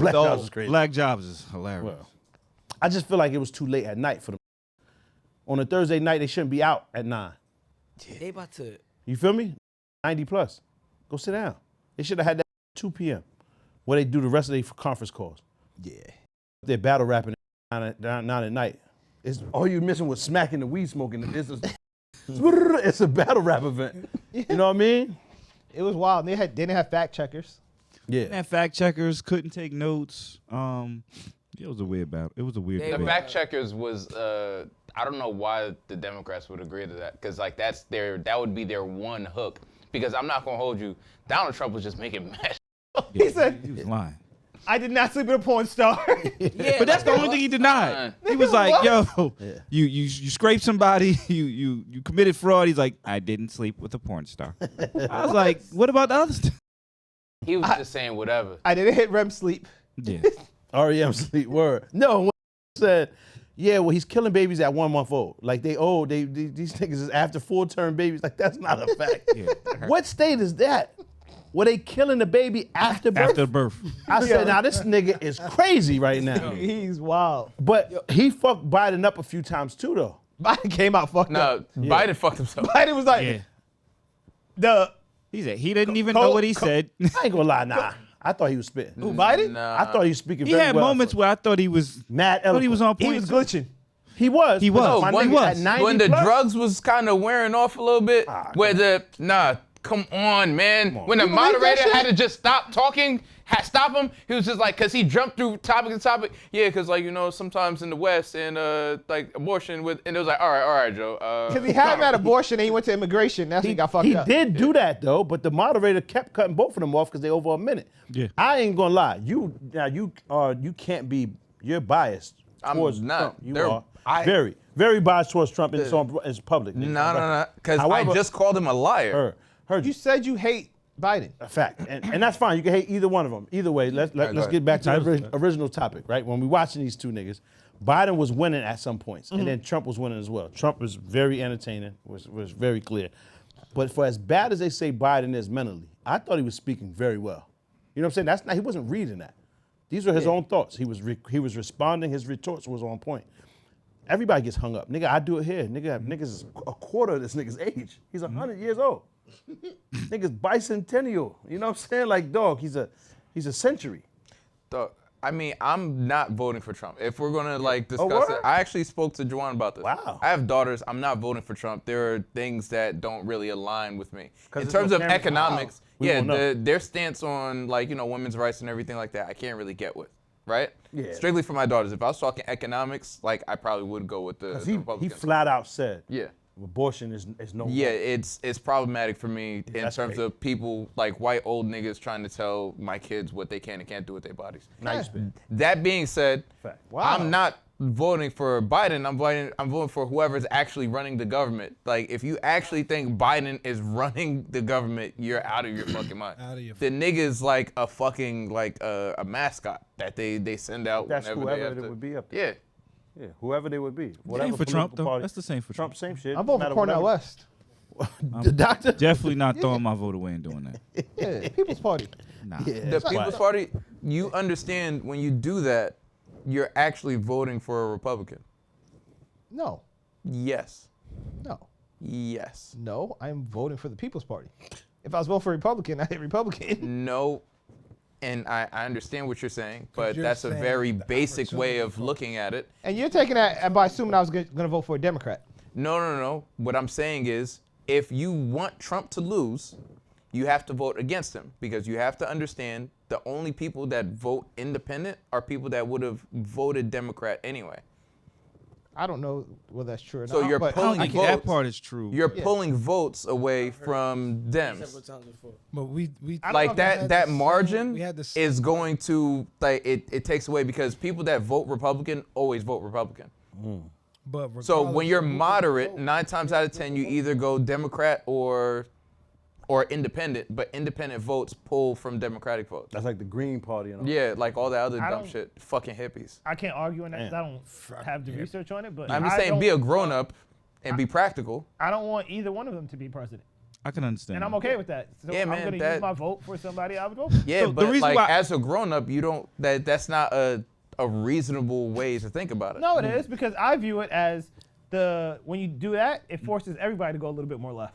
Black Jobs is crazy. Black Jobs is hilarious. Well, I just feel like it was too late at night for them. On a Thursday night, they shouldn't be out at 9. They about to. You feel me? 90 plus. Go sit down. They should have had that at 2 p.m. where they do the rest of their conference calls. Yeah. They're battle rapping down at night. It's all you missing was smacking the weed smoking. It's a battle rap event. You know what I mean? It was wild. They didn't have fact checkers. Yeah. And fact checkers couldn't take notes. It was a weird battle. It was a weird The debate. fact checkers was I don't know why the Democrats would agree to that, because like that would be their one hook. Because I'm not gonna hold you, Donald Trump was just making mad. Yeah, He said, he was lying. I did not sleep with a porn star. Yeah, But that's the only thing he denied. He was like, "Yo, you scraped somebody, you committed fraud." He's like, "I didn't sleep with a porn star." I was like, "What about the other stuff?" He was just saying whatever. I didn't hit REM sleep. Yeah. REM sleep word. No, when he said, yeah, well, he's killing babies at 1 month old. Like these niggas is after full-term babies. Like that's not a fact. Yeah. What state is that? Were they killing the baby after birth? After birth. I said, now this nigga is crazy right now. He's wild. But he fucked Biden up a few times too, though. Biden came out fucked up. No, Biden fucked himself. Biden was like, Yeah. He said he didn't even know what he said. I ain't gonna lie, nah. I thought he was spitting. who, Biden? Nah. I thought he was speaking He very had well. moments where I thought he was Mad thought he was on point. He was glitching. He was. He was. No, My when, nigga, at 90 when the plus, drugs was kind of wearing off a little bit, come on, man. When the You believe that moderator shit? had to just stop talking, stop him, he was just like, cause he jumped through topic to topic. Yeah, cause like, you know, sometimes in the West and like abortion and it was like, all right, Joe. Because he had him at abortion and he went to immigration. That's when he got fucked He up. did do that though, but the moderator kept cutting both of them off because they over a minute. Yeah. I ain't gonna lie. You can't be. You're biased I'm towards not. Trump. You They're- are very biased towards Trump in it's public. No. Cause I However- just called him a liar. Heard You you. said you hate Biden. A fact, and that's fine. You can hate either one of them. Either way, let's ahead. get back to the original topic, right? When we watching these two niggas, Biden was winning at some points, and then Trump was winning as well. Trump was very entertaining, was very clear. But for as bad as they say Biden is mentally, I thought he was speaking very well. You know what I'm saying? He wasn't reading that. These were his own thoughts. He was responding. His retorts was on point. Everybody gets hung up. Nigga, I do it here. Niggas is a quarter of this nigga's age. He's 100 years old. Niggas bicentennial. You know what I'm saying? Like, dog, he's a century. Dog, I mean, I'm not voting for Trump. If we're gonna like discuss word? it, I actually spoke to Juwan about this. Wow. I have daughters. I'm not voting for Trump. There are things that don't really align with me. In there's terms no of cameras. economics, We won't know. their stance on like women's rights and everything like that, I can't really get with. Right? Yeah. Strictly for my daughters. If I was talking economics, like I probably would go with the He Republicans. flat out said, Yeah. abortion is no Yeah, more. it's problematic for me in that's terms crazy. of people like white old niggas trying to tell my kids what they can and can't do with their bodies. Now you spit. That being said, Fact. I'm not voting for Biden. I'm voting for whoever's actually running the government. Like, if you actually think Biden is running the government, you're out of your fucking mind. The nigga's like a fucking a mascot that they send out That's whenever they whoever have it to. would be up there. Yeah. Yeah, whoever they would be. Same Whatever for Trump, political though. party. That's the same for Trump, same shit. I'm voting for Cornel West. The doctor? Definitely not throwing my vote away and doing that. Yeah, People's Party. Nah. The People's Party, you understand when you do that, you're actually voting for a Republican. No, Yes. no, Yes. no. I'm voting for the People's Party. If I was voting for a Republican, I hit Republican. No. And I understand what you're saying, but you're that's a saying very the basic way opportunity of for- looking at it. And you're taking that by assuming I was going to vote for a Democrat. No. What I'm saying is, if you want Trump to lose, you have to vote against him, because you have to understand the only people that vote independent are people that would have voted Democrat anyway. I don't know whether that's true or So not. you're but pulling I think votes. that part is true. You're pulling votes away from Dems. But we Like that margin we had the is going to it takes away, because people that vote Republican always vote Republican. but So when you're regardless of who moderate, vote, 9 times out of 10 you either go Democrat or independent, but independent votes pull from Democratic votes. That's like the Green Party and all. Yeah, like all that other I dumb don't- shit. Fucking hippies. I can't argue on that because I don't have the research on it. But I'm just I saying, don't be a want- grown up and be practical. I don't want either one of them to be president. I can understand. And I'm okay with that. So Yeah, I'm man, gonna that- use my vote for somebody I would vote for. Yeah, So the but reason like why- as a grown up, you don't. That's not a reasonable way to think about it. No, it is because I view it as when you do that, it forces everybody to go a little bit more left.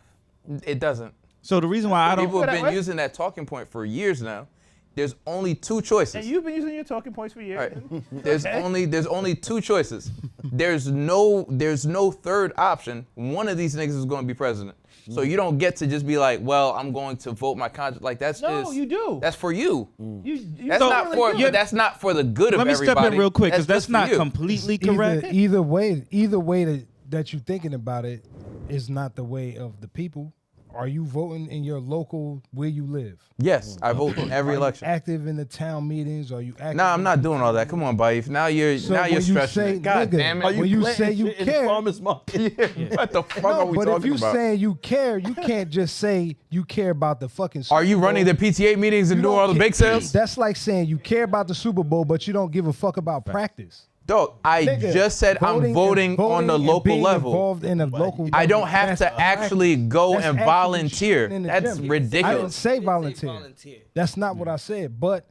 It doesn't. So the reason why I don't. People have that been way? using that talking point for years now. There's only two choices. And you've been using your talking points for years. Right. There's Okay. only two choices. There's no third option. One of these niggas is going to be president. So you don't get to just be like, well, I'm going to vote my conscience. Like that's No, just you do. That's for you. You That's not really for do. that's not for the good of Let me everybody. step in real quick because that's just for not you. completely correct. Either way that you're thinking about it is not the way of the people. Are you voting in your local where you live? Yes, I vote in every Are you election. active in the town meetings? Are you active? Nah, I'm not doing all that. Come on, Baif. Now you're So now you're when you stretching say, it. God nigga, damn it. when you planting say you shit in the care, farmer's market. What the fuck no, are we but if talking you about? saying you care, you can't just say you care about the fucking. Are you Super Bowl. running the PTA meetings and You doing don't all the care- bake sales? That's like saying you care about the Super Bowl, but you don't give a fuck about practice. Dog, I Nigga, just said I'm voting on the and local being level. Involved in a local I don't government, have that's to actually practice. go That's and actually volunteer. shooting in the That's gym. ridiculous. I didn't say volunteer. That's not what I said. But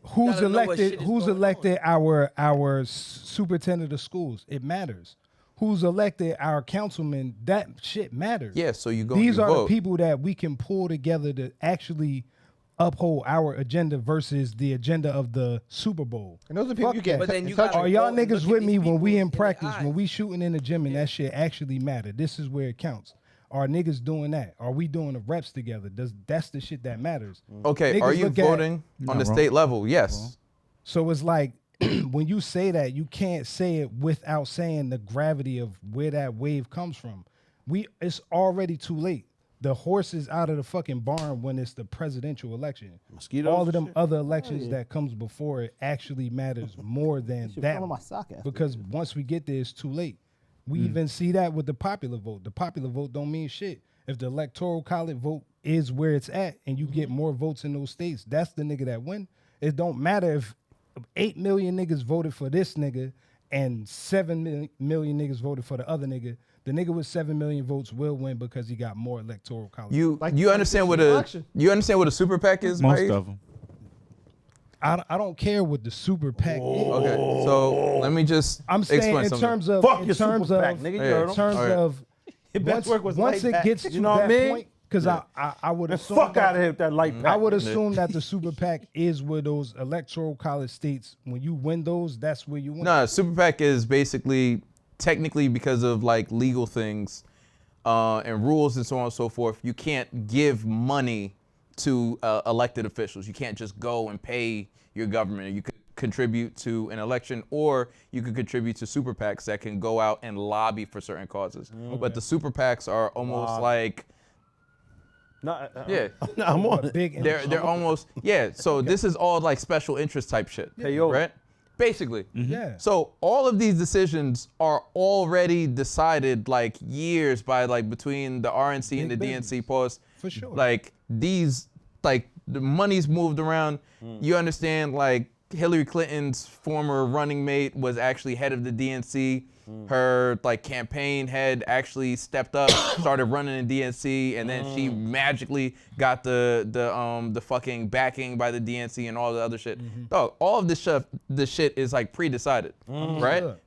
who's gotta know what elected? shit is Who's going elected our superintendent of schools? It matters. Who's elected our councilman? That shit matters. Yeah, so you go and These you are vote. the people that we can pull together to actually uphold our agenda versus the agenda of the Super Bowl. And those are people Fuck you can't But then t- you touch. gotta Are y'all vote and niggas look with at me these when we people in the practice, when eyes. we shooting in the gym and that shit actually matter? This is where it counts. Are niggas doing that? Are we doing the reps together? That's the shit that matters. Okay, Niggas are you look at- voting on the wrong. state level? Yes. So it's like when you say that, you can't say it without saying the gravity of where that wave comes from. It's already too late. The horse is out of the fucking barn when it's the presidential election. Mosquitoes All of and them shit? other elections that comes before it actually matters more than that. follow my sock after. Because once we get there, it's too late. We even see that with the popular vote. The popular vote don't mean shit. If the electoral college vote is where it's at and you get more votes in those states, that's the nigga that win. It don't matter if 8 million niggas voted for this nigga and 7 million niggas voted for the other nigga. The nigga with 7 million votes will win because he got more electoral college. You Like- you like understand this what election. a super PAC is, Most Baif? of them. I don't care what the super PAC is. Okay, so let me just I'm saying explain in something. terms of Fuck in your terms super of PAC, nigga. You Yeah. heard in 'em. terms Alright. of Your best work was once light it pack. gets You to know what I that mean? point, because I would Man, assume fuck that- out of here with that light pack. I would assume that the super PAC is where those electoral college states, when you win those, that's where you win. No, super PAC is basically technically because of like legal things and rules and so on and so forth. You can't give money to elected officials. You can't just go and pay your government. You could contribute to an election, or you could contribute to super PACs that can go out and lobby for certain causes. But the super PACs are almost like No, yeah. no, I'm on it. Big They're almost so this is all like special interest type shit, Payola. right? Basically. Yeah. So all of these decisions are already decided like years by like between the RNC and the Big DNC pause. For sure. Like these like the money's moved around. You understand like Hillary Clinton's former running mate was actually head of the DNC. Her like campaign head actually stepped up, started running in DNC, and then she magically got the fucking backing by the DNC and all the other shit. Dog, all of this shit is like pre-decided, right? Sure.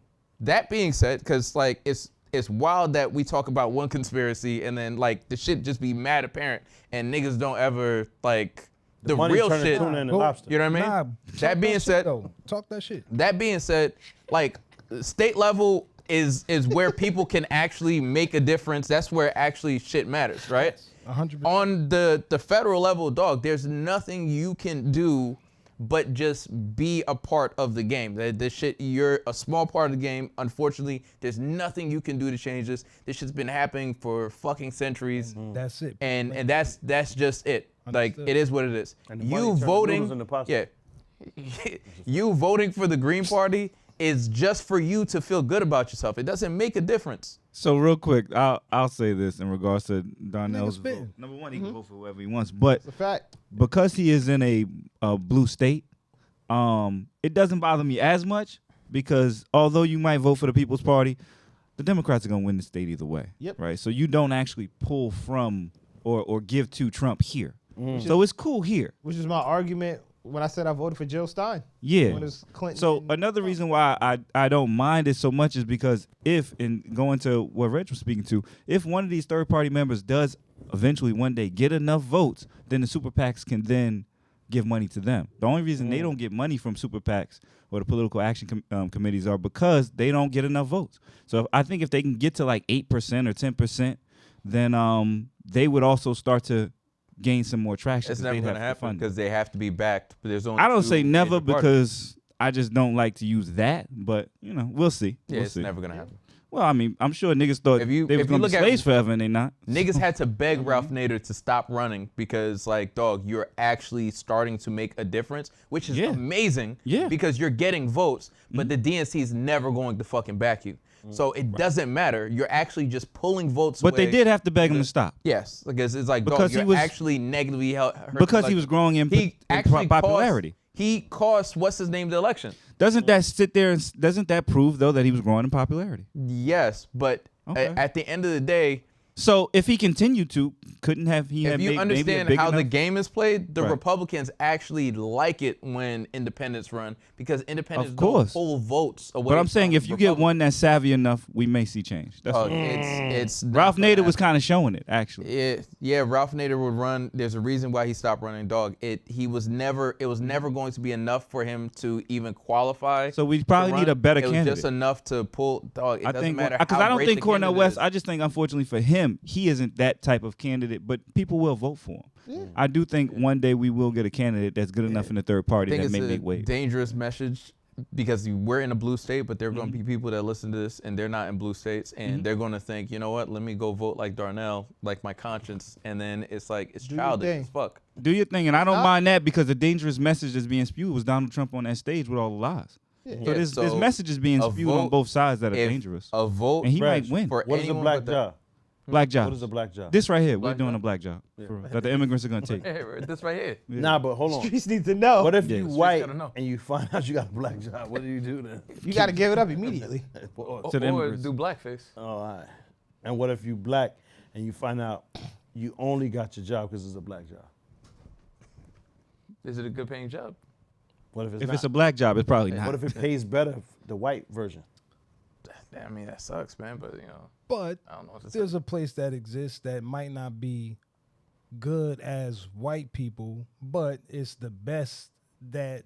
That being said, because like it's wild that we talk about one conspiracy and then like the shit just be mad apparent and niggas don't ever like the Money real turning shit. tuna into Go- lobster. You know what I mean? Nah, That talk being shit, said, though. Talk that shit. that being said, like state level is where people can actually make a difference. That's where actually shit matters, right? 100%. On the federal level, dog, there's nothing you can do but just be a part of the game. This shit, you're a small part of the game. Unfortunately, there's nothing you can do to change this. This shit's been happening for fucking centuries. That's it. And that's just it. Like Understood. it is what it is. And the money You turns voting, noodles into pasta. yeah. You voting for the Green Party is just for you to feel good about yourself. It doesn't make a difference. So real quick, I'll say this in regards to Darnell's vote. spitting. Number one, he can vote for whoever he wants, but It's a fact. because he is in a blue state, it doesn't bother me as much because although you might vote for the People's Party, the Democrats are gonna win the state either way. Yep. Right. So you don't actually pull from or give to Trump here. So it's cool here. Which is my argument when I said I voted for Jill Stein. Yeah. When it's Clinton So and another reason why I don't mind it so much is because if, and going to what Reg was speaking to, if one of these third party members does eventually one day get enough votes, then the super PACs can then give money to them. The only reason they don't get money from super PACs or the political action committees are because they don't get enough votes. So I think if they can get to like 8% or 10%, then they would also start to gain some more traction. It's never going to happen because they have to be backed. But there's only I don't two say never major parties. because I just don't like to use that, but we'll see. Yeah, We'll it's see. never going to happen. Well, I mean, I'm sure niggas thought If you- they was if you going to look be at- slaves forever, and they not. Niggas had to beg Ralph Nader to stop running because, like, dog, you're actually starting to make a difference, which is Yeah. amazing. Yeah. Because you're getting votes, but the DNC is never going to fucking back you. So it doesn't matter. You're actually just pulling votes But away. they did have to beg him to stop. Yes, because it's like, Because dog, he you're was- actually negatively hurt. Because he was growing in popularity. He cost what's his name the election. Doesn't that sit there and doesn't that prove though that he was growing in popularity? Yes, but Okay. at the end of the day, So if he continued to, couldn't have he if have you maybe a understand big how the enough- game is played, the Right. Republicans actually like it when independents run because independents Of don't course. pull votes away. But I'm saying from if you get Republicans. one that's savvy enough, we may see change. That's all. It's not Ralph gonna Nader was happen. kind of showing it actually. Yeah, Ralph Nader would run. There's a reason why he stopped running, dog. It was never going to be enough for him to even qualify. So we to probably run. need a better It was candidate. just enough to pull, dog. It I doesn't think matter because how I don't great think the Cornel candidate West. is. I just think unfortunately for him, he isn't that type of candidate. But people will vote for him. I do think one day we will get a candidate that's good enough in the third I party think that it's may a make waves. dangerous message because we're in a blue state, but there are going to be people that listen to this and they're not in blue states, and they're going to think, you know what? Let me go vote like Darnell, like my conscience, and then it's like it's Do your childish thing. as fuck. Do your thing, and I don't mind that because the dangerous message that's being spewed was Donald Trump on that stage with all the lies. So Yeah, there's so messages being a spewed on vote- both sides that are if dangerous. A vote And he Reg, might win. for What is a anyone black but the- job? Black job. What is a black job? This right here, Black we're doing job? a black job for real, that the immigrants are gonna take. Hey, this right here. Nah, but hold on. Streets need to know. What if Yeah, you the streets white gotta know. and you find out you got a black job? What do you do then? You got to give it up immediately. To the Or immigrants. do blackface. Oh, all right. And what if you black and you find out you only got your job because it's a black job? Is it a good paying job? What if it's If not? it's a black job, it's probably not. What if it pays better, the white version? I mean, that sucks, man. But But I don't know what to say. there's a place that exists that might not be good as white people, but it's the best that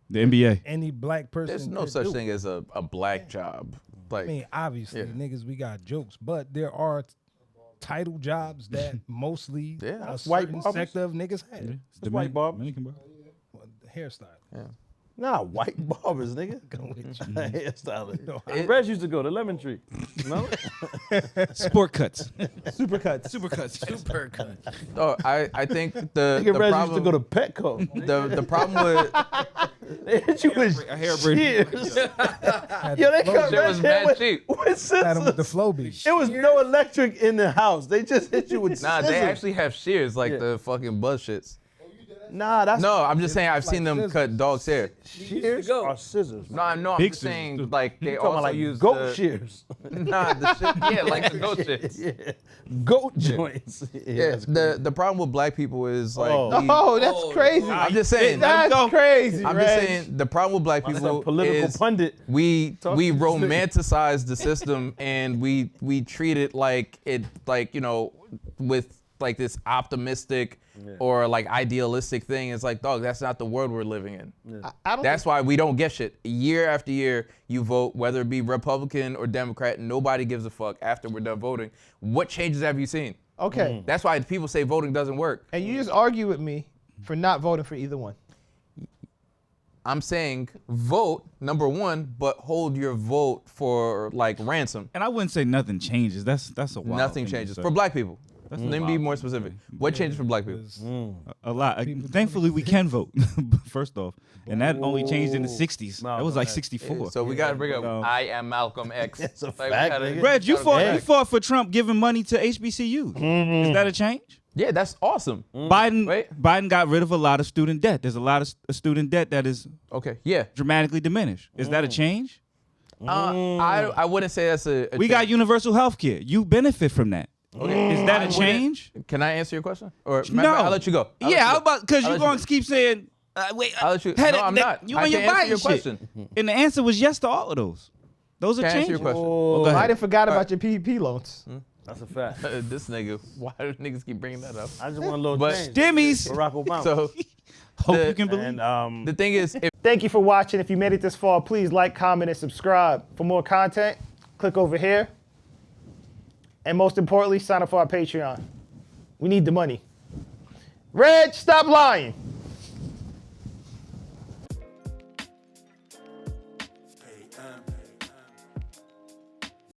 The NBA. any black person There's no could such do. thing as a black job. Like, I mean, obviously, Yeah. niggas, we got jokes, but there are title jobs that mostly Yeah. a White certain barbers. sector of niggas have. It's It's white barb. Dominican barb. Well, hairstyle. Nah, white barbers, nigga. Hairstylist. Reg used to go to Lemon Tree. No? Sport cuts. Supercuts. Super cuts. oh, I think the Nigga, Reg used to problem go to Petco. the problem with They hit you with A hair braid. shears. Had Yo, they the flow cut shit Reg was hair mad with, cheap. with Had him with the scissors. flow beat. It was no electric in the house. They just hit you with Nah, scissors. they actually have shears like Yeah. the fucking buzz shits. Nah, that's No, I'm just saying I've seen them scissors. cut dogs' hair. shears or scissors. No, I'm Big just scissors, saying too. like they You talking also about like use goat the, shears. Nah, the shit, yeah, like the goat shits. Yeah. Goat joints. Yeah, that's the problem with black people is like Oh. we- Oh, that's crazy. I'm just saying. That's crazy, I'm Reg. just saying the problem with black That's people a political is pundit. we Talk we to this nigga. romanticize the system and we treat it like with like this optimistic or like idealistic thing. It's like, dog, that's not the world we're living in. I don't That's why we don't get shit. Year after year, you vote, whether it be Republican or Democrat, nobody gives a fuck after we're done voting. What changes have you seen? Okay. That's why people say voting doesn't work. And you just argue with me for not voting for either one. I'm saying vote, number one, but hold your vote for like ransom. And I wouldn't say nothing changes. That's a wild Nothing thing to changes. say. For black people. That's Let me be more specific. What changes for black people? A lot. Thankfully, we can vote. First off, and that only changed in the '60s. That was like '64. So we got to bring up No. I am Malcolm X. That's a Like, fact, we gotta- nigga. Reg, you gotta- fought for Trump giving money to HBCUs. Is that a change? Yeah, that's awesome. Biden got rid of a lot of student debt. There's a lot of student debt that is Okay, yeah. dramatically diminished. Is that a change? I wouldn't say that's a We got universal health care. You benefit from that. Is that a change? Can I answer your question? Or No. I'll let you go. Yeah, because I'll you're let going to keep saying, wait. I'll let you. hey, No, I'm not. You I and your can answer bias your shit. question. And the answer was yes to all of those. Those are Can I answer your changes. question? Well, go I ahead. didn't forgot about your PPP loans. That's a fact. This nigga, why do niggas keep bringing that up? I just want a little But change. Stimmies. Barack Obama. So Hope the- you can believe. and the thing is, if Thank you for watching. If you made it this far, please like, comment, and subscribe. For more content, click over here. And most importantly, sign up for our Patreon. We need the money. Reg, stop lying.